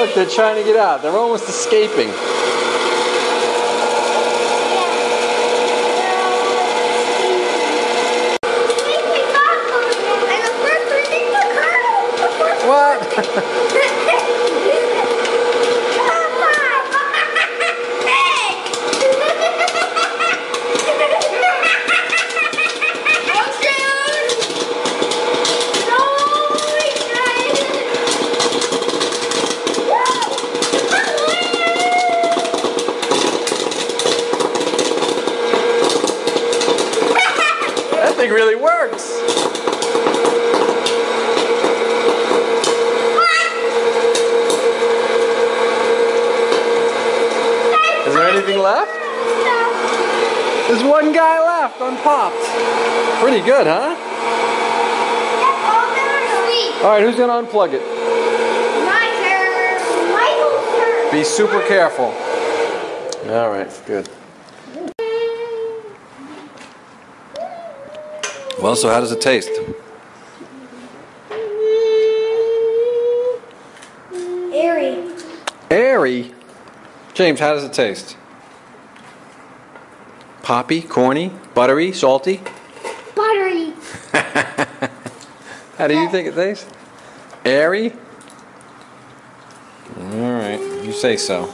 Look, they're trying to get out. They're almost escaping. What? That thing really works. Is there anything left? There's one guy left unpopped. Pretty good, huh? Alright, who's gonna unplug it? My turn. Michael's turn. Be super careful. Alright, good. Well, so how does it taste? Airy. Airy? James, how does it taste? Poppy, corny, buttery, salty? Buttery. How do you think it tastes? Airy? Alright, you say so.